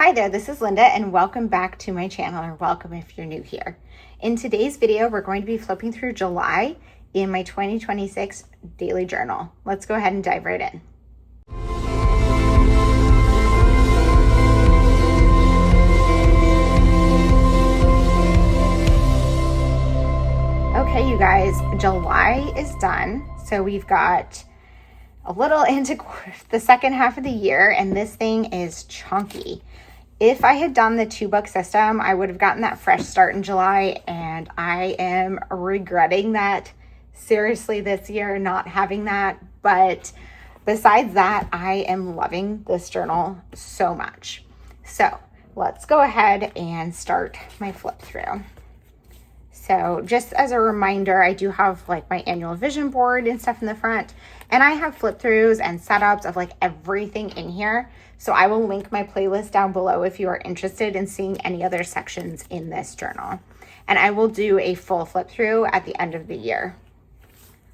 Hi there, this is Linda and welcome back to my channel, or welcome if you're new here. In today's video, we're going to be flipping through July in my 2026 daily journal. Let's go ahead and dive right in. Okay, you guys, July is done. So we've got a little into the second half of the year, and this thing is chunky. If I had done the 2-book system, I would have gotten that fresh start in July, and I am regretting that seriously this year, not having that. But besides that, I am loving this journal so much. So let's go ahead and start my flip through. So just as a reminder, I do have like my annual vision board and stuff in the front, and I have flip throughs and setups of like everything in here. So I will link my playlist down below if you are interested in seeing any other sections in this journal. And I will do a full flip through at the end of the year.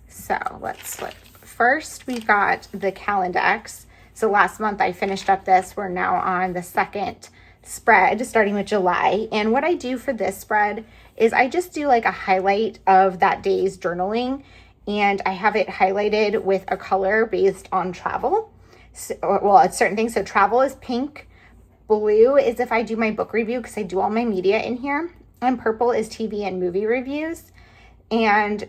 So let's flip. First, we've got the Calendex. So last month I finished up this. We're now on the second spread, starting with July. And what I do for this spread is I just do like a highlight of that day's journaling, and I have it highlighted with a color based on travel. So, well, it's certain things. So travel is pink, blue is if I do my book review because I do all my media in here, and purple is TV and movie reviews. And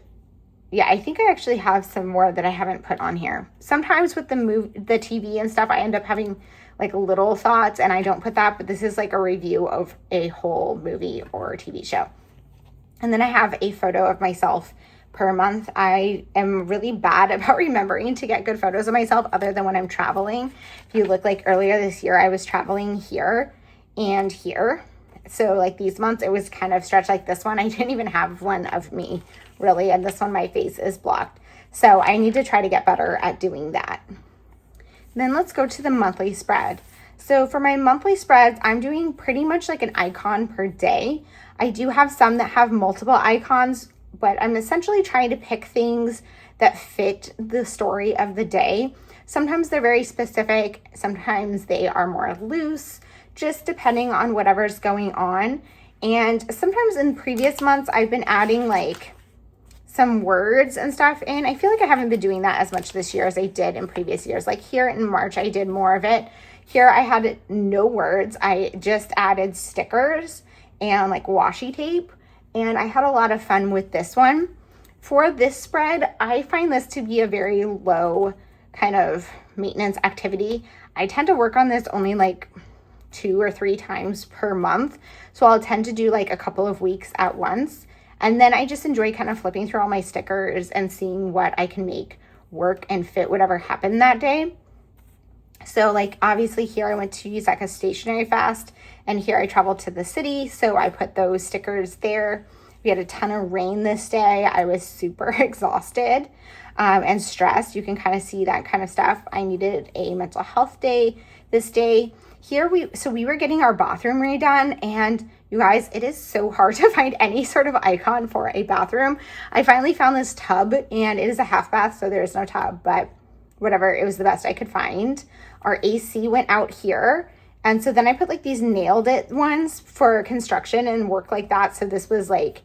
yeah, I think I actually have some more that I haven't put on here. Sometimes with the TV and stuff, I end up having like little thoughts and I don't put that, but this is like a review of a whole movie or TV show. And then I have a photo of myself per month. I am really bad about remembering to get good photos of myself other than when I'm traveling. If you look, like earlier this year, I was traveling here and here. So like these months, it was kind of stretched. Like this one, I didn't even have one of me really. And this one, my face is blocked. So I need to try to get better at doing that. Then let's go to the monthly spread. So for my monthly spreads, I'm doing pretty much like an icon per day. I do have some that have multiple icons, but I'm essentially trying to pick things that fit the story of the day. Sometimes they're very specific. Sometimes they are more loose, just depending on whatever's going on. And sometimes in previous months, I've been adding like some words and stuff in. I feel like I haven't been doing that as much this year as I did in previous years. Like here in March, I did more of it. Here I had no words. I just added stickers and like washi tape. And I had a lot of fun with this one. For this spread, I find this to be a very low kind of maintenance activity. I tend to work on this only like 2 or 3 times per month. So I'll tend to do like a couple of weeks at once. And then I just enjoy kind of flipping through all my stickers and seeing what I can make work and fit whatever happened that day. So like obviously here I went to Stationery Stationery Fest, and here I traveled to the city. So I put those stickers there. We had a ton of rain this day. I was super exhausted and stressed. You can kind of see that kind of stuff. I needed a mental health day this day. Here we were getting our bathroom redone, and you guys, it is so hard to find any sort of icon for a bathroom. I finally found this tub, and it is a half bath, so there is no tub, but whatever, it was the best I could find. Our AC went out here, and so then I put like these nailed it ones for construction and work like that. So this was like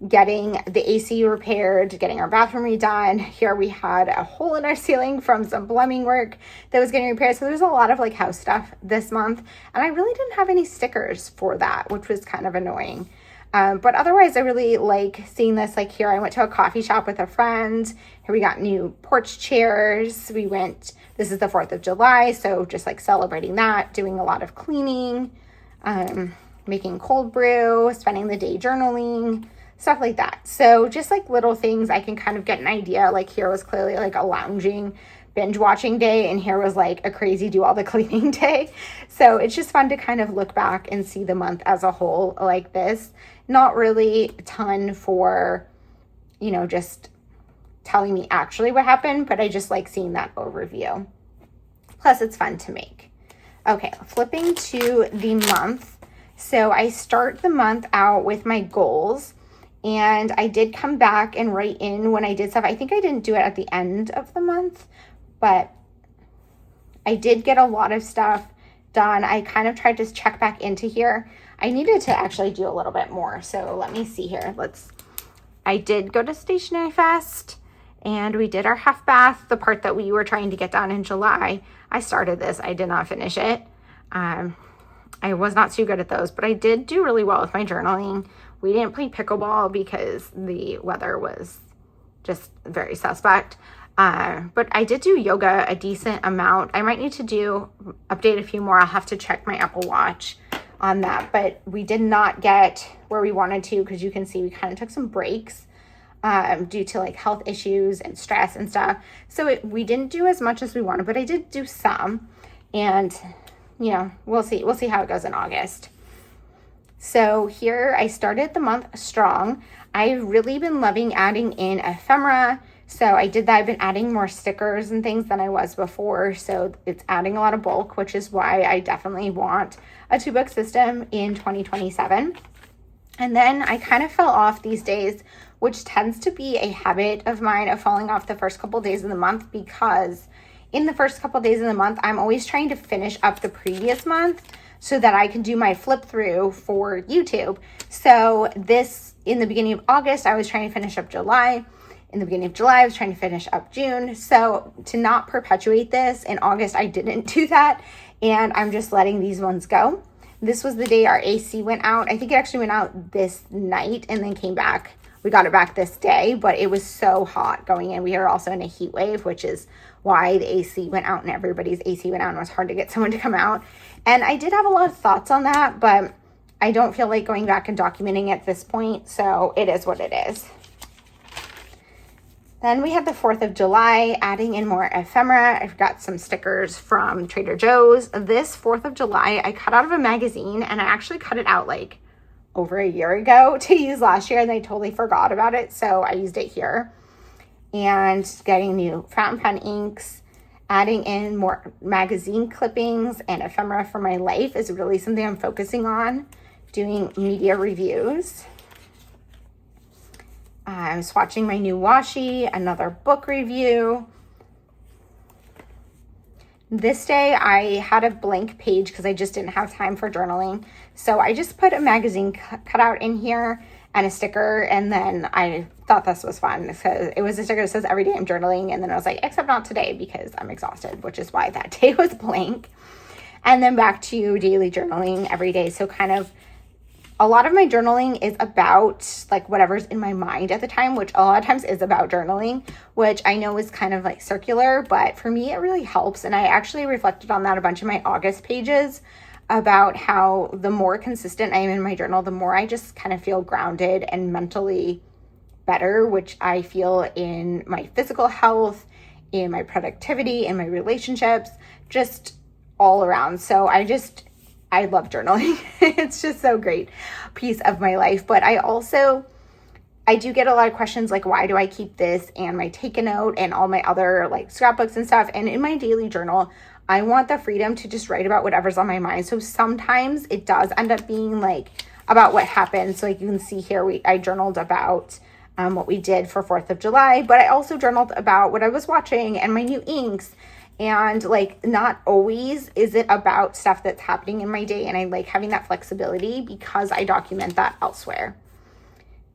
getting the AC repaired, getting our bathroom redone. Here we had a hole in our ceiling from some plumbing work that was getting repaired. So there's a lot of like house stuff this month, and I really didn't have any stickers for that, which was kind of annoying. But otherwise, I really like seeing this. Like here, I went to a coffee shop with a friend. Here we got new porch chairs. This is the 4th of July, so just like celebrating that, doing a lot of cleaning, making cold brew, spending the day journaling, stuff like that. So just like little things I can kind of get an idea. Like here was clearly like a lounging binge watching day, and here was like a crazy do all the cleaning day. So it's just fun to kind of look back and see the month as a whole like this. Not really a ton for, just telling me actually what happened, but I just like seeing that overview. Plus it's fun to make. Okay, flipping to the month. So I start the month out with my goals, and I did come back and write in when I did stuff. I think I didn't do it at the end of the month, but I did get a lot of stuff done. I kind of tried to check back into here. I needed to actually do a little bit more. So let me see here. I did go to Stationery Fest and we did our half bath, the part that we were trying to get done in July. I started this. I did not finish it. I was not too good at those, but I did do really well with my journaling. We didn't play pickleball because the weather was just very suspect. But I did do yoga a decent amount. I might need to update a few more. I'll have to check my Apple Watch on that, but we did not get where we wanted to, because you can see we kind of took some breaks due to like health issues and stress and stuff. So we didn't do as much as we wanted, but I did do some, and you know, we'll see how it goes in August. So here I started the month strong. I've really been loving adding in ephemera. So I did that. I've been adding more stickers and things than I was before. So it's adding a lot of bulk, which is why I definitely want a 2-book system in 2027. And then I kind of fell off these days, which tends to be a habit of mine, of falling off the first couple days of the month, because in the first couple days of the month, I'm always trying to finish up the previous month so that I can do my flip through for YouTube. So in the beginning of August, I was trying to finish up July. In the beginning of July, I was trying to finish up June. So to not perpetuate this, in August, I didn't do that. And I'm just letting these ones go. This was the day our AC went out. I think it actually went out this night and then came back. We got it back this day, but it was so hot going in. We are also in a heat wave, which is why the AC went out and everybody's AC went out, and it was hard to get someone to come out. And I did have a lot of thoughts on that, but I don't feel like going back and documenting at this point. So it is what it is. Then we had the 4th of July, adding in more ephemera. I've got some stickers from Trader Joe's. This 4th of July, I cut out of a magazine, and I actually cut it out like over a year ago to use last year, and I totally forgot about it. So I used it here. And getting new fountain pen inks, adding in more magazine clippings and ephemera for my life is really something I'm focusing on. Doing media reviews. I'm swatching my new washi, another book review. This day I had a blank page because I just didn't have time for journaling. So I just put a magazine cutout in here and a sticker, and then I thought this was fun because it was a sticker that says every day I'm journaling, and then I was like, except not today because I'm exhausted, which is why that day was blank. And then back to daily journaling every day. So kind of a lot of my journaling is about like whatever's in my mind at the time, which a lot of times is about journaling, which I know is kind of like circular, but for me it really helps. And I actually reflected on that a bunch in my August pages about how the more consistent I am in my journal, the more I just kind of feel grounded and mentally better, which I feel in my physical health, in my productivity, in my relationships, just all around. So I love journaling. It's just so great piece of my life. But I do get a lot of questions like, why do I keep this and my take a note and all my other like scrapbooks and stuff? And in my daily journal, I want the freedom to just write about whatever's on my mind. So sometimes it does end up being like about what happened. So like you can see here, I journaled about what we did for 4th of July, but I also journaled about what I was watching and my new inks. And like, not always is it about stuff that's happening in my day. And I like having that flexibility because I document that elsewhere.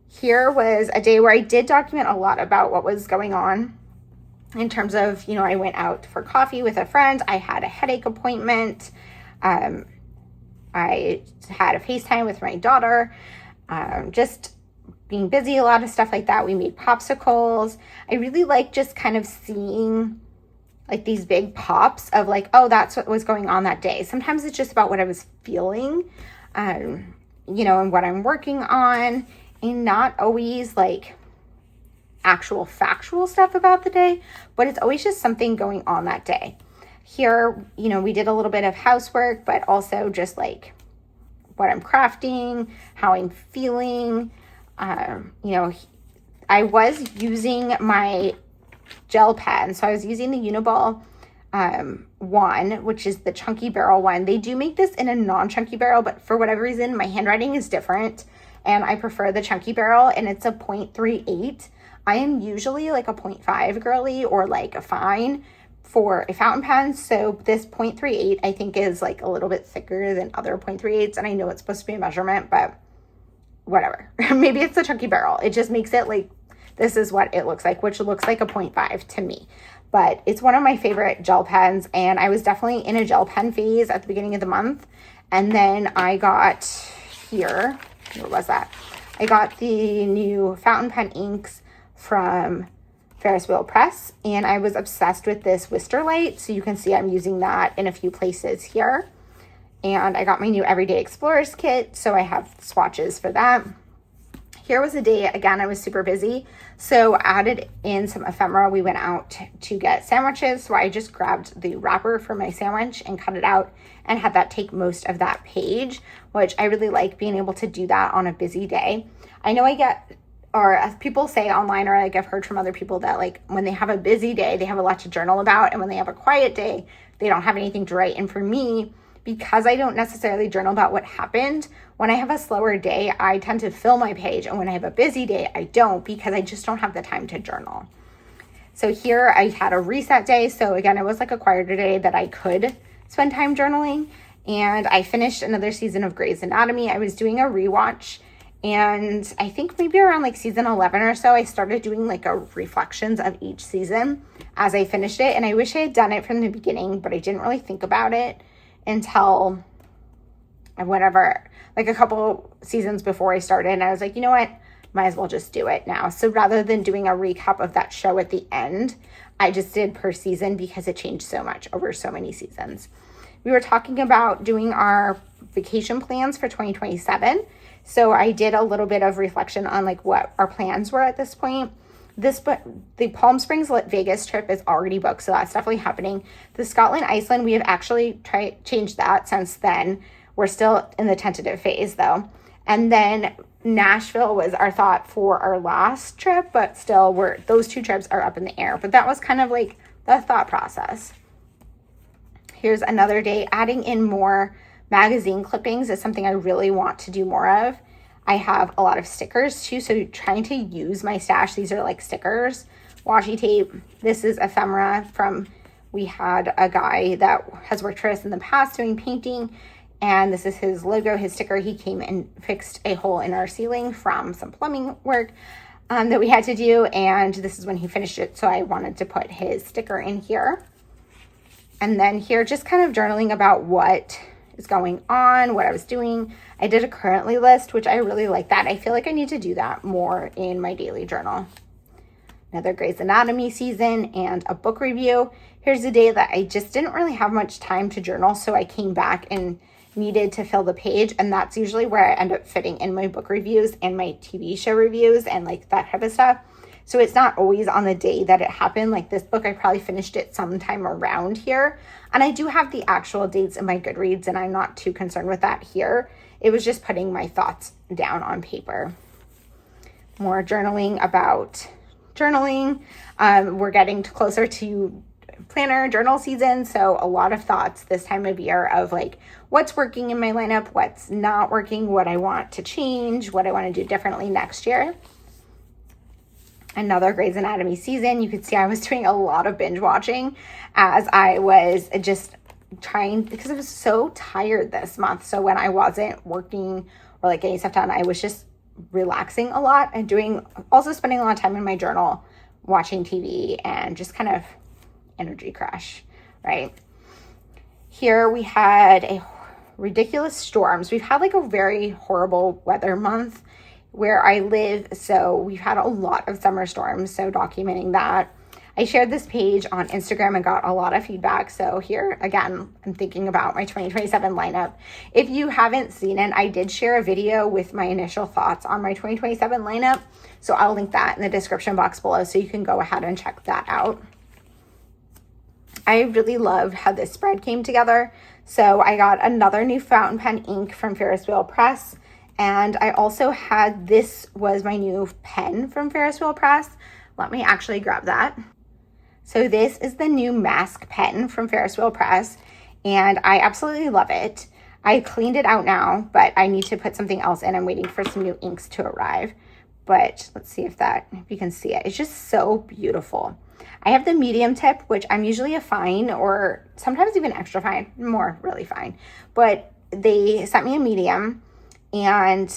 Here was a day where I did document a lot about what was going on in terms of, you know, I went out for coffee with a friend. I had a headache appointment. I had a FaceTime with my daughter. Just being busy, a lot of stuff like that. We made popsicles. I really like just kind of seeing like these big pops of like, oh, that's what was going on that day. Sometimes it's just about what I was feeling, you know, and what I'm working on, and not always like actual factual stuff about the day, but it's always just something going on that day. Here, you know, we did a little bit of housework, but also just like what I'm crafting, how I'm feeling. You know, I was using my gel pen. So I was using the Uniball one, which is the chunky barrel one. They do make this in a non-chunky barrel, but for whatever reason, my handwriting is different and I prefer the chunky barrel, and it's a 0.38. I am usually like a 0.5 girly or like a fine for a fountain pen. So this 0.38 I think is like a little bit thicker than other 0.38s, and I know it's supposed to be a measurement, but whatever. Maybe it's a chunky barrel. It just makes it like, this is what it looks like, which looks like a 0.5 to me. But it's one of my favorite gel pens, and I was definitely in a gel pen phase at the beginning of the month. And then I got here, what was that? I got the new fountain pen inks from Ferris Wheel Press, and I was obsessed with this Wister light. So you can see I'm using that in a few places here. And I got my new Everyday Explorers kit, so I have swatches for that. Here was a day, again, I was super busy, so added in some ephemera. We went out to get sandwiches, so I just grabbed the wrapper for my sandwich and cut it out and had that take most of that page, which I really like being able to do that on a busy day. I know I get, or as people say online, or like I've heard from other people, that like when they have a busy day, they have a lot to journal about, and when they have a quiet day, they don't have anything to write. And for me, because I don't necessarily journal about what happened, when I have a slower day, I tend to fill my page. And when I have a busy day, I don't, because I just don't have the time to journal. So here I had a reset day. So again, it was like a quieter day that I could spend time journaling. And I finished another season of Grey's Anatomy. I was doing a rewatch, and I think maybe around like season 11 or so, I started doing like a reflections of each season as I finished it. And I wish I had done it from the beginning, but I didn't really think about it until whatever, like a couple seasons before I started. And I was like, you know what, might as well just do it now. So rather than doing a recap of that show at the end, I just did per season because it changed so much over so many seasons. We were talking about doing our vacation plans for 2027. So I did a little bit of reflection on like what our plans were at this point. The Palm Springs Vegas trip is already booked, so that's definitely happening. The Scotland, Iceland, we have actually changed that since then. We're still in the tentative phase though. And then Nashville was our thought for our last trip, but still those two trips are up in the air. But that was kind of like the thought process. Here's another day. Adding in more magazine clippings is something I really want to do more of. I have a lot of stickers too, so trying to use my stash. These are like stickers, washi tape. This is ephemera from, we had a guy that has worked for us in the past doing painting, and this is his logo, his sticker. He came and fixed a hole in our ceiling from some plumbing work that we had to do, and this is when he finished it, so I wanted to put his sticker in here. And then here, just kind of journaling about what is going on, what I was doing. I did a currently list, which I really like that. I feel like I need to do that more in my daily journal. Another Grey's Anatomy season and a book review. Here's a day that I just didn't really have much time to journal, so I came back and needed to fill the page, and that's usually where I end up fitting in my book reviews and my TV show reviews and like that type of stuff. So it's not always on the day that it happened. Like this book, I probably finished it sometime around here. And I do have the actual dates in my Goodreads, and I'm not too concerned with that here. It was just putting my thoughts down on paper. More journaling about journaling. We're getting closer to planner journal season. So a lot of thoughts this time of year of like what's working in my lineup, what's not working, what I want to change, what I want to do differently next year. Another Grey's Anatomy season. You could see I was doing a lot of binge watching as I was just trying, because I was so tired this month. So when I wasn't working or like getting stuff done, I was just relaxing a lot and also spending a lot of time in my journal, watching TV, and just kind of energy crash, right? Here we had a ridiculous storms. We've had like a very horrible weather month where I live, so we've had a lot of summer storms, so documenting that. I shared this page on Instagram and got a lot of feedback, so here, again, I'm thinking about my 2027 lineup. If you haven't seen it, I did share a video with my initial thoughts on my 2027 lineup, so I'll link that in the description box below so you can go ahead and check that out. I really love how this spread came together, so I got another new fountain pen ink from Ferris Wheel Press. And I also had, this was my new pen from Ferris Wheel Press. Let me actually grab that. So this is the new mask pen from Ferris Wheel Press, and I absolutely love it. I cleaned it out now, but I need to put something else in. I'm waiting for some new inks to arrive. but let's see if you can see it. It's just so beautiful. I have the medium tip, which I'm usually a fine or sometimes even extra fine, more really fine, but they sent me a medium, and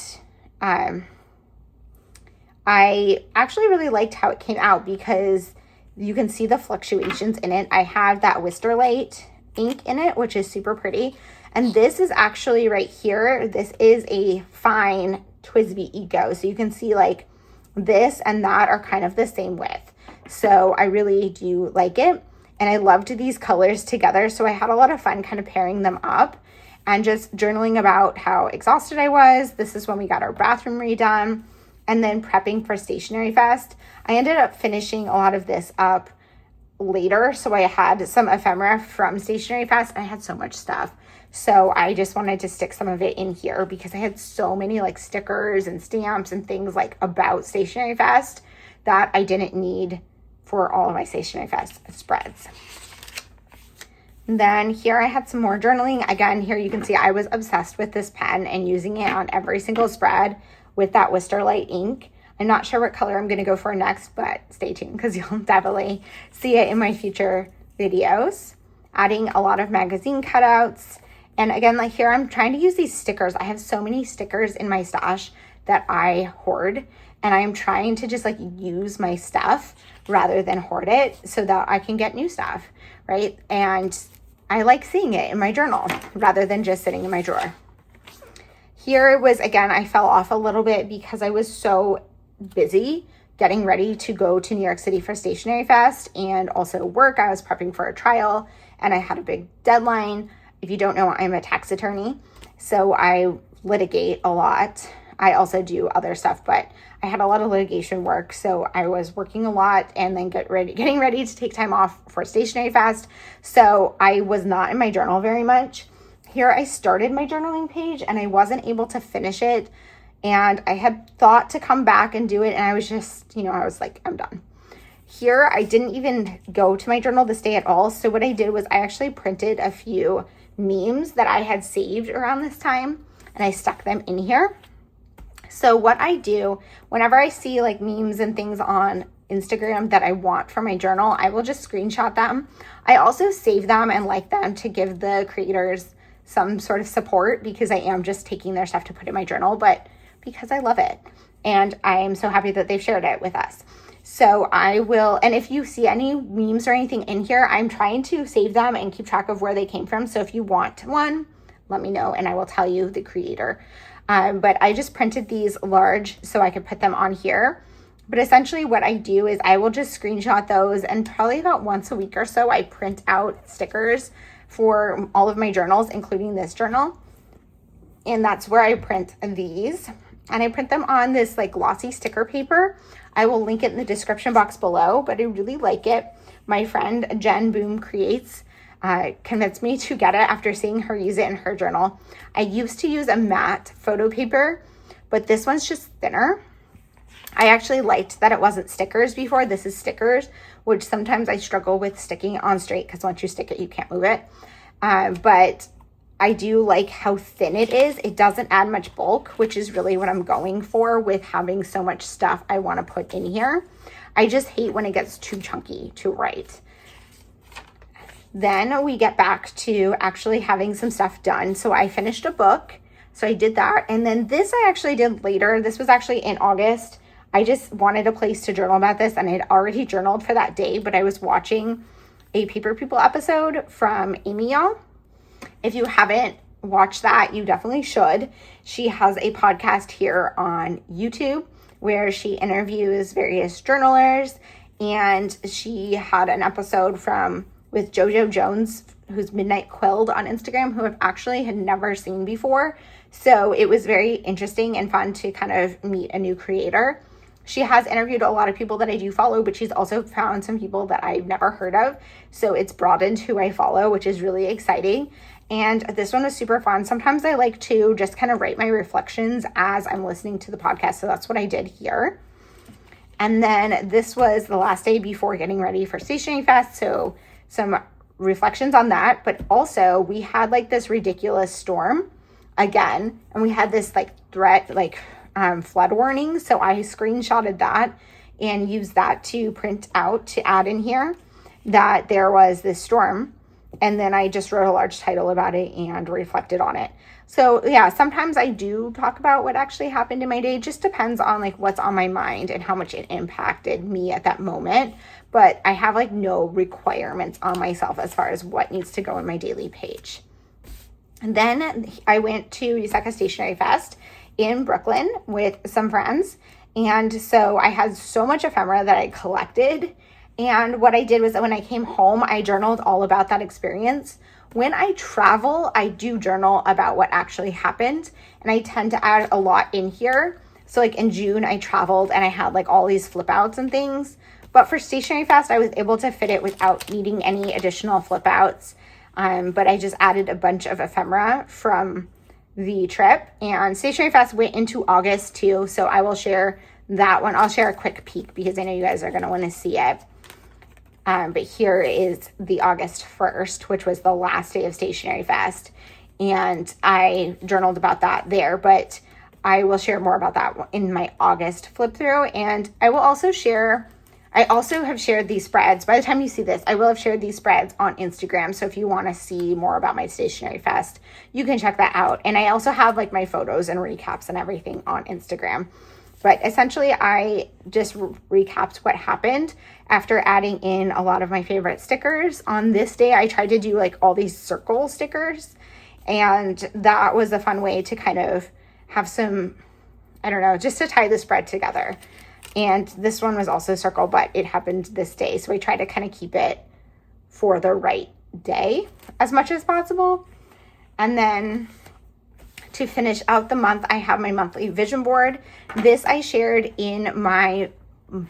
I actually really liked how it came out because you can see the fluctuations in it. I have that Wisterlight ink in it, which is super pretty. And this is actually right here. This is a fine TWSBI Eco. So you can see like this and that are kind of the same width. So I really do like it. And I loved these colors together. So I had a lot of fun kind of pairing them up and just journaling about how exhausted I was. This is when we got our bathroom redone. And then prepping for Stationery Fest. I ended up finishing a lot of this up later. So I had some ephemera from Stationery Fest. I had so much stuff. So I just wanted to stick some of it in here because I had so many like stickers and stamps and things like about Stationery Fest that I didn't need for all of my Stationery Fest spreads. And then here I had some more journaling. Again, here you can see I was obsessed with this pen and using it on every single spread with that Wisterlight ink. I'm not sure what color I'm going to go for next, but stay tuned because you'll definitely see it in my future videos. Adding a lot of magazine cutouts. And again, like here, I'm trying to use these stickers. I have so many stickers in my stash that I hoard, and I'm trying to just like use my stuff rather than hoard it so that I can get new stuff, right? And I like seeing it in my journal rather than just sitting in my drawer. Here it was, again, I fell off a little bit because I was so busy getting ready to go to New York City for Stationery Fest and also work. I was prepping for a trial and I had a big deadline. If you don't know, I'm a tax attorney, so I litigate a lot. I also do other stuff, but I had a lot of litigation work, so I was working a lot and then getting ready to take time off for Stationery Fest. So I was not in my journal very much. Here I started my journaling page and I wasn't able to finish it. And I had thought to come back and do it. And I was just, I was like, I'm done. Here, I didn't even go to my journal this day at all. So what I did was I actually printed a few memes that I had saved around this time. And I stuck them in here. So what I do, whenever I see like memes and things on Instagram that I want for my journal, I will just screenshot them. I also save them and like them to give the creators some sort of support because I am just taking their stuff to put in my journal, but because I love it. And I am so happy that they've shared it with us. So I will, and if you see any memes or anything in here, I'm trying to save them and keep track of where they came from. So if you want one, let me know and I will tell you the creator. But I just printed these large so I could put them on here. But essentially what I do is I will just screenshot those, and probably about once a week or so, I print out stickers for all of my journals, including this journal. And that's where I print these. And I print them on this like glossy sticker paper. I will link it in the description box below, but I really like it. My friend Jen Boom Creates convinced me to get it after seeing her use it in her journal. I used to use a matte photo paper, but this one's just thinner. I actually liked that it wasn't stickers before. This is stickers, which sometimes I struggle with sticking on straight because once you stick it, you can't move it. But I do like how thin it is. It doesn't add much bulk, which is really what I'm going for with having so much stuff I want to put in here. I just hate when it gets too chunky to write. Then we get back to actually having some stuff done. So I finished a book. So I did that. And then this I actually did later. This was actually in August. I just wanted a place to journal about this, and I had already journaled for that day, but I was watching a Paper People episode from Ammie Ya'll. If you haven't watched that, you definitely should. She has a podcast here on YouTube where she interviews various journalers, and she had an episode with JoJo Jones, who's Midnight Quilled on Instagram, who I've actually had never seen before. So it was very interesting and fun to kind of meet a new creator. She has interviewed a lot of people that I do follow, but she's also found some people that I've never heard of. So it's broadened who I follow, which is really exciting. And this one was super fun. Sometimes I like to just kind of write my reflections as I'm listening to the podcast. So that's what I did here. And then this was the last day before getting ready for Stationery Fest. So some reflections on that. But also we had like this ridiculous storm again. And we had this like flood warning. So I screenshotted that and used that to print out to add in here that there was this storm. And then I just wrote a large title about it and reflected on it. So yeah, sometimes I do talk about what actually happened in my day. It just depends on like what's on my mind and how much it impacted me at that moment. But I have like no requirements on myself as far as what needs to go in my daily page. And then I went to Stationery Fest in Brooklyn with some friends. And so I had so much ephemera that I collected. And what I did was that when I came home, I journaled all about that experience. When I travel, I do journal about what actually happened. And I tend to add a lot in here. So like in June, I traveled and I had like all these flip outs and things. But for Stationery Fest, I was able to fit it without needing any additional flip outs. But I just added a bunch of ephemera from the trip. And Stationery Fest went into August too. So I will share that one. I'll share a quick peek because I know you guys are going to want to see it. But here is the August 1st, which was the last day of Stationery Fest. And I journaled about that there, but I will share more about that in my August flip through. And I will also share, I also have shared these spreads. By the time you see this, I will have shared these spreads on Instagram. So if you want to see more about my Stationery Fest, you can check that out. And I also have like my photos and recaps and everything on Instagram. But essentially, I just recapped what happened after adding in a lot of my favorite stickers. On this day, I tried to do like all these circle stickers. And that was a fun way to kind of have some, I don't know, just to tie the spread together. And this one was also circle, but it happened this day. So I tried to kind of keep it for the right day as much as possible. And then to finish out the month, I have my monthly vision board. This I shared in my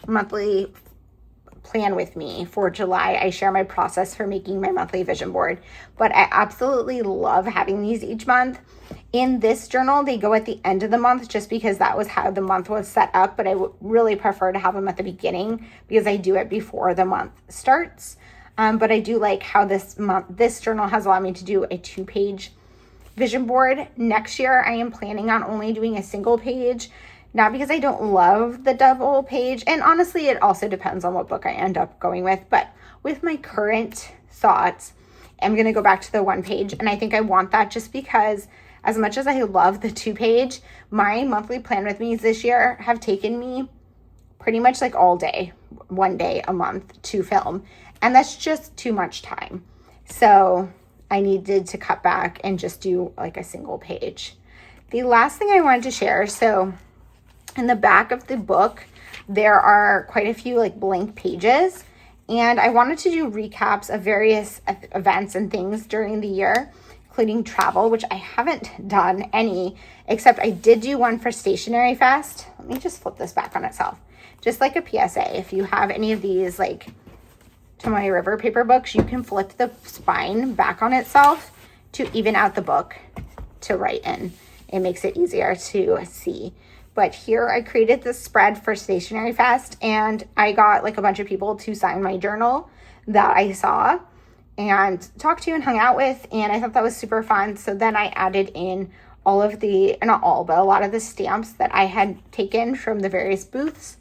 monthly plan with me for July. I share my process for making my monthly vision board, but I absolutely love having these each month. In this journal, they go at the end of the month just because that was how the month was set up, but I would really prefer to have them at the beginning because I do it before the month starts. But I do like how this journal has allowed me to do a 2-page vision board. Next year, I am planning on only doing a single page, not because I don't love the double page. And honestly, it also depends on what book I end up going with. But with my current thoughts, I'm going to go back to the 1 page. And I think I want that just because as much as I love the 2-page, my monthly plan with me this year have taken me pretty much like all day, 1 day a month to film. And that's just too much time. So I needed to cut back and just do like a single page. The last thing I wanted to share, so in the back of the book, there are quite a few like blank pages, and I wanted to do recaps of various events and things during the year, including travel, which I haven't done any, except I did do one for Stationery Fest. Let me just flip this back on itself. Just like a PSA, if you have any of these like Tomoe River paper books, you can flip the spine back on itself to even out the book to write in. It makes it easier to see. But here I created this spread for Stationery Fest, and I got like a bunch of people to sign my journal that I saw and talked to and hung out with, and I thought that was super fun. So then I added in all of the, not all, but a lot of the stamps that I had taken from the various booths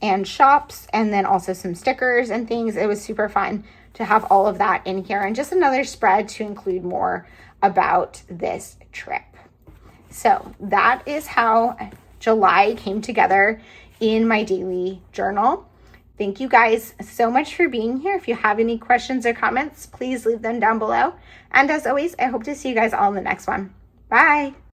and shops, and then also some stickers and things. It was super fun to have all of that in here, and just another spread to include more about this trip. So that is how July came together in my daily journal. Thank you guys so much for being here. If you have any questions or comments, please leave them down below. And as always, I hope to see you guys all in the next one. Bye.